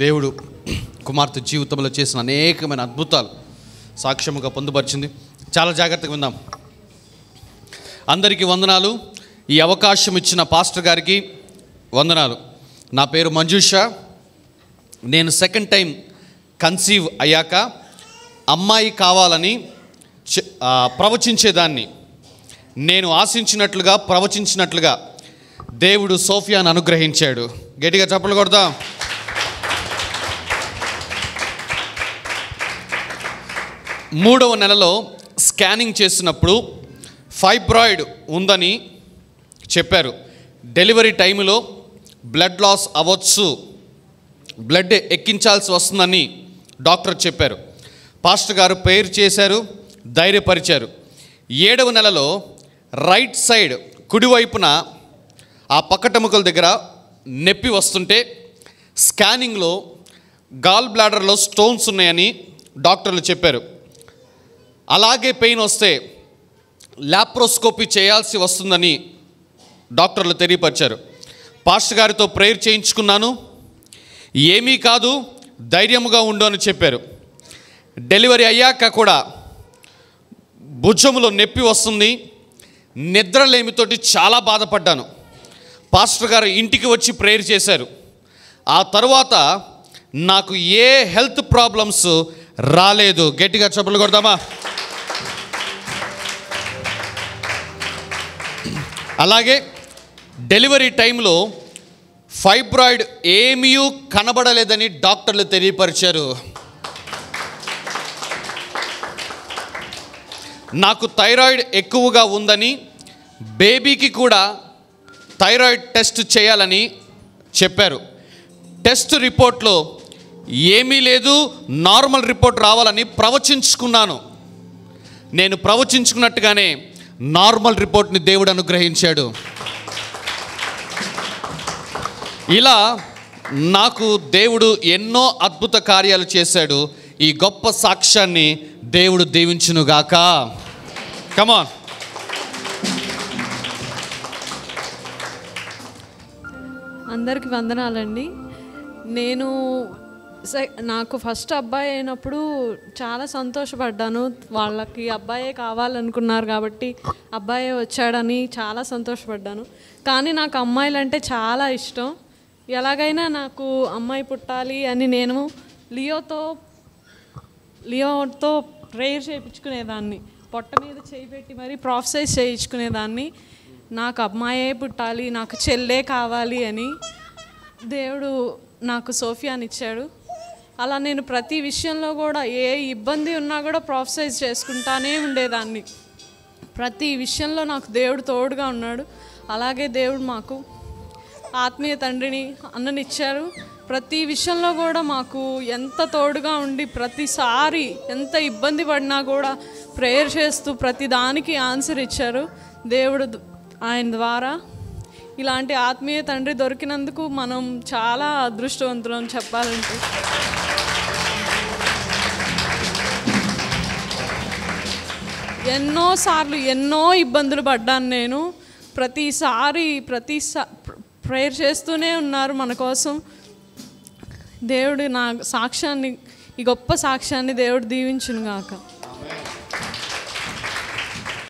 దేవుడు కుమార్తె జీవితంలో చేసిన అనేకమైన అద్భుతాలు సాక్ష్యముగా పొందుపరిచింది. చాలా జాగ్రత్తగా విందాం. అందరికీ వందనాలు. ఈ అవకాశం ఇచ్చిన పాస్టర్ గారికి వందనాలు. నా పేరు మంజుష. నేను సెకండ్ టైం కన్సీవ్ అయ్యాక అమ్మాయి కావాలని ప్రవచించేదాన్ని. నేను ఆశించినట్లుగా ప్రవచించినట్లుగా దేవుడు సోఫియాను అనుగ్రహించాడు. గట్టిగా చప్పట్లు కొడదాం. మూడవ నెలలో స్కానింగ్ చేసినప్పుడు ఫైబ్రాయిడ్ ఉందని చెప్పారు. డెలివరీ టైంలో బ్లడ్ లాస్ అవ్వచ్చు, బ్లడ్ ఎక్కించాల్సి వస్తుందని డాక్టర్ చెప్పారు. పాస్టర్ గారు ప్రేయర్ చేశారు, ధైర్యపరిచారు. 7వ నెలలో రైట్ సైడ్ కుడివైపున ఆ పక్కటెముకల దగ్గర నొప్పి వస్తుంటే స్కానింగ్లో గాల్ బ్లాడర్లో స్టోన్స్ ఉన్నాయని డాక్టర్లు చెప్పారు. అలాగే పెయిన్ వస్తే ల్యాప్రోస్కోపీ చేయాల్సి వస్తుందని డాక్టర్లు తెలియపరిచారు. పాస్టర్ గారితో ప్రేయర్ చేయించుకున్నాను. ఏమీ కాదు, ధైర్యముగా ఉండు అని చెప్పారు. డెలివరీ అయ్యాక కూడా భుజములో నొప్పి వస్తుంది, నిద్రలేమితోటి చాలా బాధపడ్డాను. పాస్టర్ గారు ఇంటికి వచ్చి ప్రేయర్ చేశారు. ఆ తర్వాత నాకు ఏ హెల్త్ ప్రాబ్లమ్స్ రాలేదు. గట్టిగా చప్పట్లు కొడదామా? అలాగే డెలివరీ టైంలో ఫైబ్రాయిడ్ ఏమీ కనబడలేదని డాక్టర్లు తెలియపరిచారు. నాకు థైరాయిడ్ ఎక్కువగా ఉందని, బేబీకి కూడా థైరాయిడ్ టెస్ట్ చేయాలని చెప్పారు. టెస్ట్ రిపోర్ట్లో ఏమీ లేదు, నార్మల్ రిపోర్ట్ రావాలని ప్రవచించుకున్నాను. నేను ప్రవచించుకున్నట్టుగానే నార్మల్ రిపోర్ట్ని దేవుడు అనుగ్రహించాడు. ఇలా నాకు దేవుడు ఎన్నో అద్భుత కార్యాలు చేశాడు. ఈ గొప్ప సాక్ష్యాన్ని దేవుడు దీవించునుగాక. కమాన్. అందరికి వందనాలండి. నాకు ఫస్ట్ అబ్బాయి అయినప్పుడు చాలా సంతోషపడ్డాను. వాళ్ళకి అబ్బాయే కావాలనుకున్నారు కాబట్టి అబ్బాయే వచ్చాడని చాలా సంతోషపడ్డాను. కానీ నాకు అమ్మాయిలంటే చాలా ఇష్టం. ఎలాగైనా నాకు అమ్మాయి పుట్టాలి అని నేను లియోతో ప్రేయర్ చేయించుకునేదాన్ని. పొట్ట మీద చేయి పెట్టి మరీ ప్రొఫెసైజ్ చేయించుకునేదాన్ని. నాకు అమ్మాయే పుట్టాలి, నాకు చెల్లే కావాలి అని. దేవుడు నాకు సోఫియాని ఇచ్చాడు. అలా నేను ప్రతి విషయంలో కూడా ఏ ఇబ్బంది ఉన్నా కూడా ప్రొఫెసైజ్ చేసుకుంటానే ఉండేదాన్ని. ప్రతి విషయంలో నాకు దేవుడు తోడుగా ఉన్నాడు. అలాగే దేవుడు మాకు ఆత్మీయ తండ్రిని అన్ననిచ్చారు. ప్రతి విషయంలో కూడా మాకు ఎంత తోడుగా ఉండి ప్రతిసారి ఎంత ఇబ్బంది పడినా కూడా ప్రేయర్ చేస్తూ ప్రతి దానికి ఆన్సర్ ఇచ్చారు దేవుడు. ఆయన ద్వారా ఇలాంటి ఆత్మీయ తండ్రి దొరికినందుకు మనం చాలా అదృష్టవంతులం చెప్పాలంటే. ఎన్నోసార్లు ఎన్నో ఇబ్బందులు పడ్డాను నేను. ప్రతిసారి ప్రేయర్ చేస్తూనే ఉన్నారు మన కోసం. దేవుడు నా సాక్ష్యాన్ని, ఈ గొప్ప సాక్ష్యాన్ని దేవుడు దీవించును గాక.